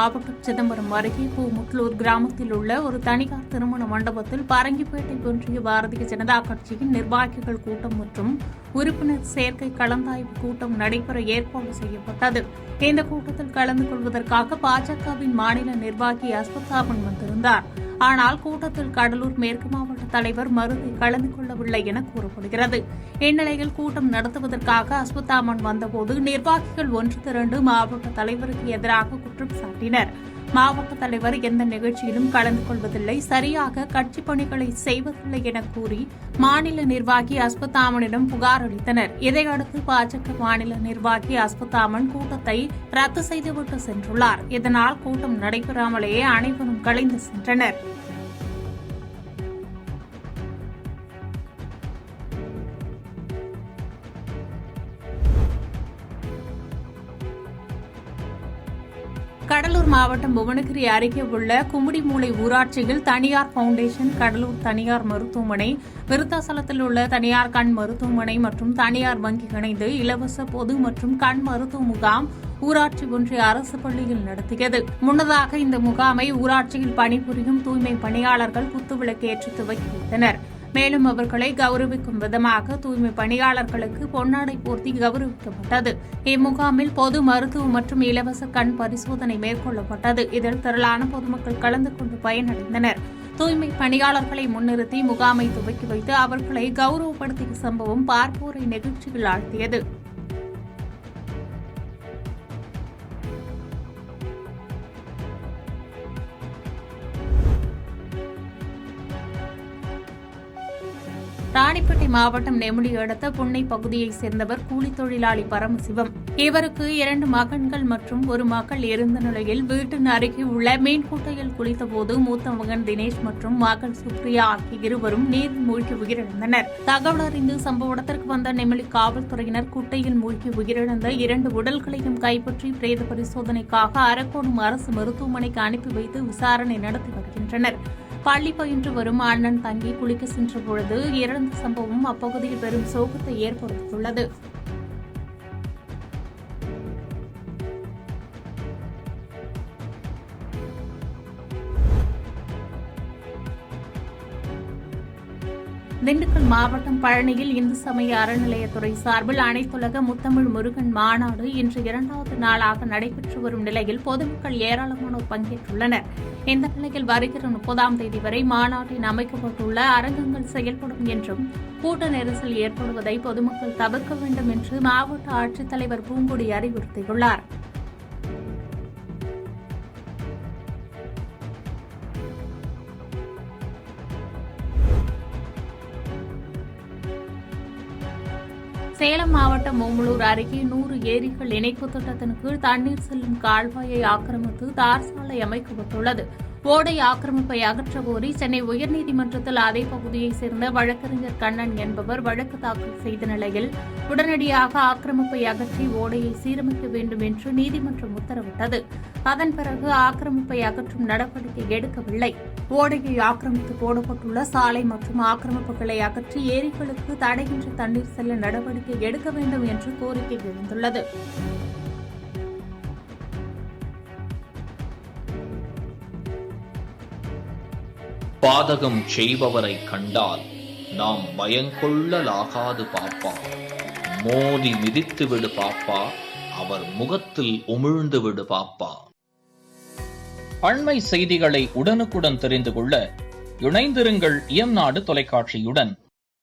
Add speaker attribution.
Speaker 1: மாவட்டம் சிதம்பரம் அருகே பூமுட்லூர் கிராமத்தில் உள்ள ஒரு தனியார் திருமண மண்டபத்தில் பரங்கிப்பேட்டை ஒன்றிய பாரதிய ஜனதா கட்சியின் நிர்வாகிகள் கூட்டம் மற்றும் உறுப்பினர் சேர்க்கை கலந்தாய்வு கூட்டம் நடைபெற ஏற்பாடு செய்யப்பட்டது. இந்த கூட்டத்தில் கலந்து கொள்வதற்காக பாஜகவின் மாநில நிர்வாகி அஸ்வத்தாமன் வந்திருந்தார். ஆனால் கூட்டத்தில் கடலூர் மேற்கு மாவட்ட தலைவர் மருதை கலந்து கொள்ளவில்லை என கூறப்படுகிறது. இந்நிலையில் கூட்டம் நடத்துவதற்காக அஸ்வத்தாமன் வந்தபோது நிர்வாகிகள் ஒன்று திரண்டு மாவட்ட தலைவருக்கு எதிராக குற்றம் சாட்டினர். மாவட்ட தலைவர் எந்த நிகழ்ச்சியிலும் கலந்து கொள்வதில்லை, சரியாக கட்சி பணிகளை செய்வதில்லை என கூறி மாநில நிர்வாகி அஸ்வத்தாமனிடம் புகார் அளித்தனர். இதையடுத்து பாஜக மாநில நிர்வாகி அஸ்வத்தாமன் கூட்டத்தை ரத்து செய்துவிட்டு சென்றுள்ளார். இதனால் கூட்டம் நடைபெறாமலேயே அனைவரும் கலைந்து சென்றனர். கடலூர் மாவட்டம் புவனகிரி அருகே உள்ள கும்மிடிமூலை ஊராட்சியில் தனியார் பவுண்டேஷன், கடலூர் தனியார் மருத்துவமனை, விருத்தாசலத்தில் உள்ள தனியார் கண் மருத்துவமனை மற்றும் தனியார் வங்கி இணைந்து இலவச பொது மற்றும் கண் மருத்துவ முகாம் ஊராட்சி ஒன்றிய அரசு பள்ளியில் நடத்தியது. முன்னதாக இந்த முகாமை ஊராட்சியில் பணிபுரியும் தூய்மை பணியாளர்கள் குத்துவிளக்கு ஏற்றி துவக்கி வைத்தனர். மேலும் அவர்களை கௌரவிக்கும் விதமாக தூய்மை பணியாளர்களுக்கு பொன்னாடை போர்த்தி கௌரவிக்கப்பட்டது. இம்முகாமில் பொது மருத்துவ மற்றும் இலவச கண் பரிசோதனை மேற்கொள்ளப்பட்டது. இதில் திரளான பொதுமக்கள் கலந்து கொண்டு பயனடைந்தனர். தூய்மை பணியாளர்களை முன்னிறுத்தி முகாமை துவக்கி வைத்து அவர்களை கௌரவப்படுத்திய சம்பவம் பார்ப்போரை நெகிழ்ச்சியில் ஆழ்த்தியது. ராணிப்பேட்டை மாவட்டம் நெமிலி அடுத்த புன்னை பகுதியைச் சேர்ந்தவர் கூலி தொழிலாளி பரமசிவம். இவருக்கு 2 மகன்கள் மற்றும் ஒரு மகள் இருந்த நிலையில் வீட்டின் அருகே உள்ள மீன்குட்டையில் குளித்தபோது மூத்த மகன் தினேஷ் மற்றும் மகள் சுப்ரியா ஆகிய இருவரும் நீரில் மூழ்கி உயிரிழந்தனர். தகவல் அறிந்து சம்பவ இடத்திற்கு வந்த நெமிலி காவல்துறையினர் குட்டையில் மூழ்கி உயிரிழந்த 2 உடல்களையும் கைப்பற்றி பிரேத பரிசோதனைக்காக அரக்கோணம் அரசு மருத்துவமனைக்கு அனுப்பி வைத்து விசாரணை நடத்தி வருகின்றனர். பள்ளி பயின்று வரும் அண்ணன் தங்கி குளிக்க சென்ற பொழுது இறந்த சம்பவம் அப்பகுதியில் பெரும் சோகத்தை ஏற்படுத்தியுள்ளது. திண்டுக்கல் மாவட்டம் பழனியில் இந்து சமய அறநிலையத்துறை சார்பில் அனைத்துலக முத்தமிழ் முருகன் மாநாடு இன்று 2வது நாளாக நடைபெற்று வரும் நிலையில் பொதுமக்கள் ஏராளமானோர் பங்கேற்றுள்ளனர். இந்த நிலையில் வருகிற 30ஆம் தேதி வரை மாநாட்டில் அமைக்கப்பட்டுள்ள அரங்கங்கள் செயல்படும் என்றும் கூட்ட நெரிசல் ஏற்படுவதை பொதுமக்கள் தவிர்க்க வேண்டும் என்று மாவட்ட ஆட்சித்தலைவர் பூங்கொடி அறிவுறுத்தியுள்ளார். சேலம் மாவட்டம் ஓமலூர் அருகே 100 ஏரிகள் இணைப்பு திட்டத்தின் கீழ் தண்ணீர் செல்லும் கால்வாயை ஆக்கிரமித்து தார் சாலை அமைக்கப்பட்டுள்ளது. ஓடை ஆக்கிரமிப்பை அகற்ற கோரி சென்னை உயர்நீதிமன்றத்தில் அதே பகுதியைச் சேர்ந்த வழக்கறிஞர் கண்ணன் என்பவர் வழக்கு தாக்கல் செய்த நிலையில் உடனடியாக ஆக்கிரமிப்பை அகற்றி ஓடையை சீரமைக்க வேண்டும் என்று நீதிமன்றம் உத்தரவிட்டது. அதன் பிறகு ஆக்கிரமிப்பை அகற்றும் நடவடிக்கை எடுக்கவில்லை. ஓடையை ஆக்கிரமித்து போடப்பட்டுள்ள சாலை மற்றும் ஆக்கிரமிப்புகளை அகற்றி ஏரிகளுக்கு தடையின்றி தண்ணீர் செல்ல நடவடிக்கை எடுக்க வேண்டும் என்று கோரிக்கை எழுந்துள்ளது.
Speaker 2: பாதகம் செய்பவரை கண்டால் நாம் பயங்கொள்ளலாகாது பாப்பா. மோதி மிதித்து விடு பாப்பா, அவர் முகத்தில் உமிழ்ந்து விடு பாப்பா. அண்மை செய்திகளை உடனுக்குடன் தெரிந்து கொள்ள இணைந்திருங்கள் இயம்நாடு தொலைக்காட்சியுடன்.